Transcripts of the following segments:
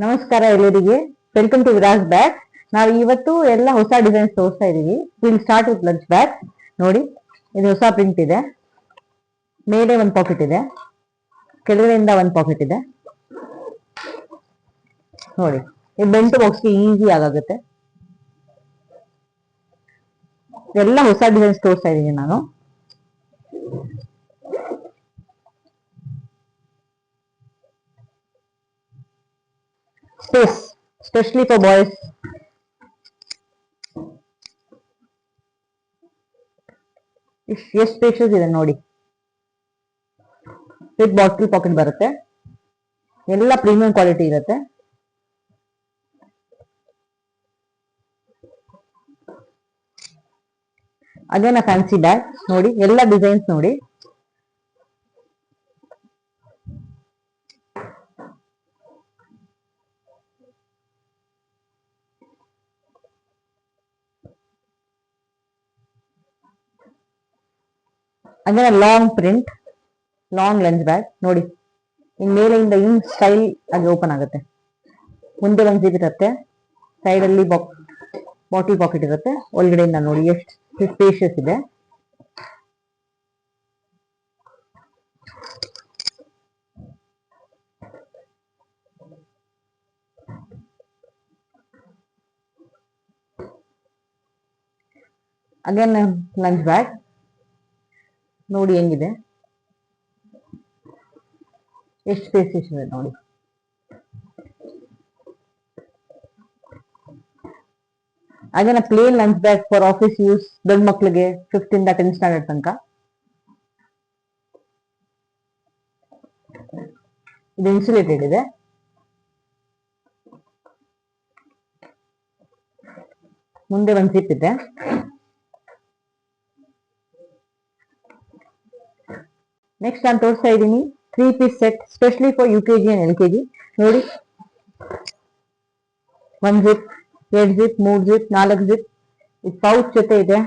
ನಮಸ್ಕಾರ ಎಲ್ಲರಿಗೆ. Welcome to Viraj bag. ನಾವು ಇವತ್ತು ಎಲ್ಲ ಹೊಸ ಡಿಸೈನ್ಸ್ ತೋರಿಸ್ತಾ ಇದೀವಿ. Will start with lunch bag. ನೋಡಿ, ಇದು ಹೊಸ ಪ್ರಿಂಟ್ ಇದೆ. ಮೇಲೆ ಒಂದು ಪಾಕೆಟ್ ಇದೆ, ಕೆಳಗಡೆಯಿಂದ ಒಂದು ಪಾಕೆಟ್ ಇದೆ. ನೋಡಿ, ಈ ಬೆಂಟು ಬಾಕ್ಸ್ಗೆ ಈಸಿ ಆಗುತ್ತೆ. ಎಲ್ಲ ಹೊಸ ಡಿಸೈನ್ಸ್ ತೋರಿಸ್ತಾ ಇದೀನಿ ನಾನು. Space specially for boys. ಎಷ್ಟು ಸ್ಪೇಷಸ್ ಇದೆ ನೋಡಿ. ವಿತ್ ಬಾಟಲ್ ಪಾಕೆಟ್ ಬರುತ್ತೆ. ಎಲ್ಲ ಪ್ರೀಮಿಯಂ ಕ್ವಾಲಿಟಿ ಇರುತ್ತೆ. ಅಗೇನ್ ಫ್ಯಾನ್ಸಿ ಬ್ಯಾಗ್ ನೋಡಿ, ಎಲ್ಲ ಡಿಸೈನ್ಸ್ ನೋಡಿ. ಅದೇ long print, long lunch bag ನೋಡಿ. ಇನ್ ಮೇಲೆಯಿಂದ ಹಿಂಗ್ ಸ್ಟೈಲ್ ಆಗಿ ಓಪನ್ ಆಗುತ್ತೆ. ಮುಂದೆ ಒಂದು ಜಿಪ್ ಇರುತ್ತೆ, ಸೈಡ್ ಅಲ್ಲಿ ಬಾಟಲ್ ಪಾಕೆಟ್ ಇರುತ್ತೆ. ಒಳಗಡೆಯಿಂದ ನೋಡಿ ಎಷ್ಟು ಸ್ಪೇಷಿಯಸ್ ಇದೆ. ಅಗೇನ್ ಲಂಚ್ ಬ್ಯಾಗ್ ನೋಡಿ ಹೆಂಗಿದೆ, ಎಷ್ಟು ಸ್ಪೇಸಿಯಸ್ ಇದೆ ನೋಡಿ. Again plain lunch bag for office use, ದೊಡ್ಡ ಮಕ್ಳಿಗೆ 5th ಇಂದ 10th ಸ್ಟ್ಯಾಂಡರ್ಡ್ ತನಕ. ಇದು ಇನ್ಸುಲೇಟೆಡ್ ಇದೆ. ಮುಂದೆ ಒಂದು ಜಿಪ್ ಇದೆ. ನೆಕ್ಸ್ಟ್ ನಾನು ತೋರಿಸ್ತಾ ಇದ್ದೀನಿ 3-piece set, specially for UKG and LKG. ನೋಡಿ, 1 ಜಿಪ್, 2 ಜಿಪ್, 3 ಜಿಪ್, 4 ಜಿಪ್. ಇದು ಪೌಚ್ ಜೊತೆ ಇದೆ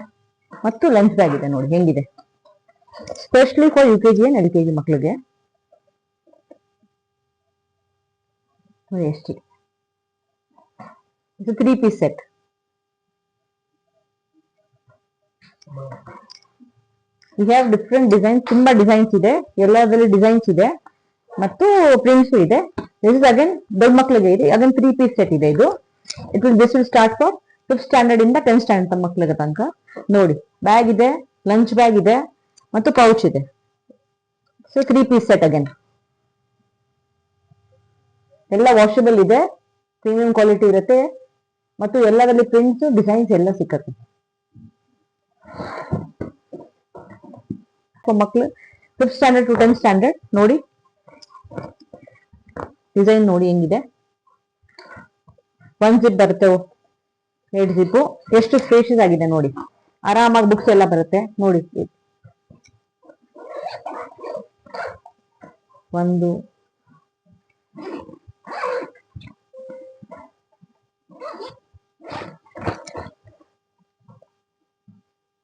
ಮತ್ತು ಲಂಚ್ ಬ್ಯಾಗ್ ಇದೆ. ನೋಡಿ ಹೆಂಗಿದೆ, specially for UKG and LKG ಮಕ್ಕಳಿಗೆ. ನೋಡಿ ಎಷ್ಟಿದೆ. ಇದು 3-piece set. We have different designs, ತುಂಬಾ ಡಿಸೈನ್ಸ್ ಇದೆ. ಎಲ್ಲದರಲ್ಲಿ ಡಿಸೈನ್ಸ್ ಇದೆ ಮತ್ತು ಪ್ರಿಂಟ್ಸ್ ಇದೆ. ದಿಸ್ ಇಸ್ ಅಗೇನ್ ದೊಡ್ಡ ಮಕ್ಕಳಿಗೆ ಇದೆ. ಅಗೇನ್ 3-piece ಸೆಟ್ ಇದೆ ಇದು. This will start for 5th standard ಇಂದ 10th ಸ್ಟ್ಯಾಂಡರ್ಡ್ ಮಕ್ಕಳಿಗೆ ತನಕ. ನೋಡಿ, ಬ್ಯಾಗ್ ಇದೆ, ಲಂಚ್ ಬ್ಯಾಗ್ ಇದೆ ಮತ್ತು ಪೌಚ್ ಇದೆ. So 3-piece set again. ಎಲ್ಲ ವಾಷಬಲ್ ಇದೆ, ಪ್ರೀಮಿಯಂ ಕ್ವಾಲಿಟಿ ಇರುತ್ತೆ ಮತ್ತು ಎಲ್ಲದರಲ್ಲಿ ಪ್ರಿಂಟ್ಸ್ ಡಿಸೈನ್ಸ್ ಎಲ್ಲ ಸಿಕ್ಕತ್ತೆ. ಮಕ್ಕಳು 5th standard to 10th standard. ನೋಡಿ ಡಿಸೈನ್ ನೋಡಿ ಹೆಂಗಿದೆ. 1 ಜಿಪ್ ಬರುತ್ತೆ, 2 ಜಿಪ್ಪು. ಎಷ್ಟು ಸ್ಪೇಷಿಯಸ್ ಆಗಿದೆ ನೋಡಿ. ಆರಾಮಾಗಿ ಬುಕ್ಸ್ ಎಲ್ಲ ಬರುತ್ತೆ ನೋಡಿ. 1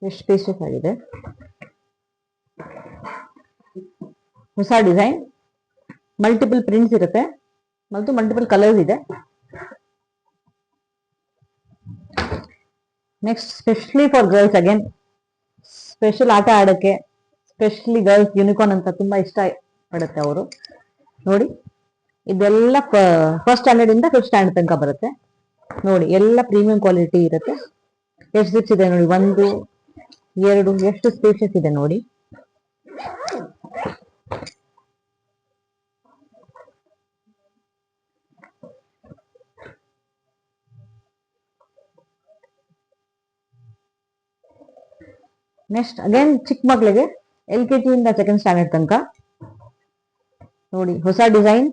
ಎಷ್ಟು ಸ್ಪೇಷಿಯಸ್ ಆಗಿದೆ. ಹೊಸ ಡಿಸೈನ್, ಮಲ್ಟಿಪಲ್ ಪ್ರಿಂಟ್ಸ್ ಇರುತ್ತೆ ಮತ್ತು ಮಲ್ಟಿಪಲ್ ಕಲರ್ಸ್ ಇದೆ. Next specially for girls, again special ಆಟ ಆಡಕ್ಕೆ, ಸ್ಪೆಷಲಿ ಗರ್ಲ್ಸ್ ಯೂನಿಕಾರ್ನ್ ಅಂತ ತುಂಬಾ ಇಷ್ಟ ಪಡುತ್ತೆ ಅವರು. ನೋಡಿ, ಇದೆಲ್ಲ 1st ಸ್ಟ್ಯಾಂಡರ್ಡ್ ಇಂದ 5th ಸ್ಟ್ಯಾಂಡರ್ಡ್ ತನಕ ಬರುತ್ತೆ. ನೋಡಿ, ಎಲ್ಲ ಪ್ರೀಮಿಯಂ ಕ್ವಾಲಿಟಿ ಇರುತ್ತೆ. ಎಷ್ಟು ಜಿಪ್ಸ್ ಇದೆ ನೋಡಿ, 1, 2, ಎಷ್ಟು ಸ್ಪೇಷಿಯಸ್ ಇದೆ ನೋಡಿ. ನೆಕ್ಸ್ಟ್ ಅಗೇನ್ ಚಿಕ್ಕ ಮಕ್ಕಳಿಗೆ LKG ಇಂದ 2nd ಸ್ಟ್ಯಾಂಡರ್ಡ್ ತನಕ. ನೋಡಿ, ಹೊಸ design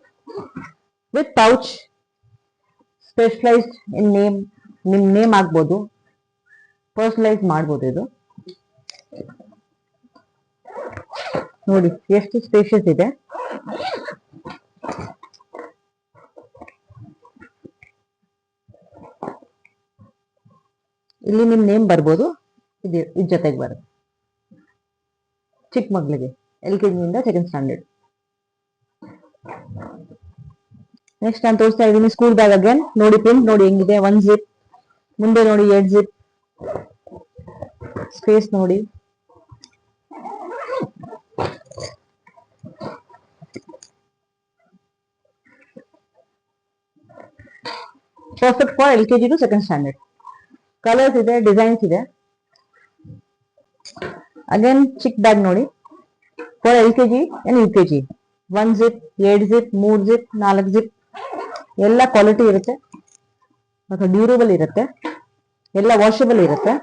with pouch, specialised in name. ನಿಮ್ ನೇಮ್ ಆಗ್ಬೋದು, ಪರ್ಸನಲೈಸ್ ಮಾಡ್ಬೋದು ಇದು. ನೋಡಿ ಎಷ್ಟು ಸ್ಪೇಷಿಯಸ್ ಇದೆ. ಇಲ್ಲಿ ನಿಮ್ ನೇಮ್ ಬರ್ಬೋದು, ಇದ್ ಜೊತೆಗೆ ಬರುತ್ತೆ. ಚಿಕ್ಕ ಮಕ್ಕಳಿಗೆ LKG ಇಂದ 2nd ಸ್ಟ್ಯಾಂಡರ್ಡ್. ನೆಕ್ಸ್ಟ್ ನಾನು ತೋರಿಸ್ತಾ ಇದ್ದೀನಿ ಸ್ಕೂಲ್ ಬ್ಯಾಗ್ ಅಗೇನ್. ನೋಡಿ ಪ್ರಿಂಟ್ ನೋಡಿ ಹೆಂಗಿದೆ. 1 ಜಿಪ್, ಮುಂದೆ ನೋಡಿ 8 ಜಿಪ್, ಸ್ಪೇಸ್ ನೋಡಿ. Perfect for LKG to second standard. Colours ಇದೆ, ಡಿಸೈನ್ಸ್ ಇದೆ. ಅಗೇನ್ ಚಿಕ್ ಬ್ಯಾಗ್ ನೋಡಿ for LKG and UKG. 1 zip, 8 zip, 3 zip, 4 zip, ಎಲ್ಲ ಕ್ವಾಲಿಟಿ ಇರುತ್ತೆ ಮತ್ತು ಡ್ಯೂರಬಲ್ ಇರುತ್ತೆ, ಎಲ್ಲ ವಾಷಬಲ್ ಇರುತ್ತೆ.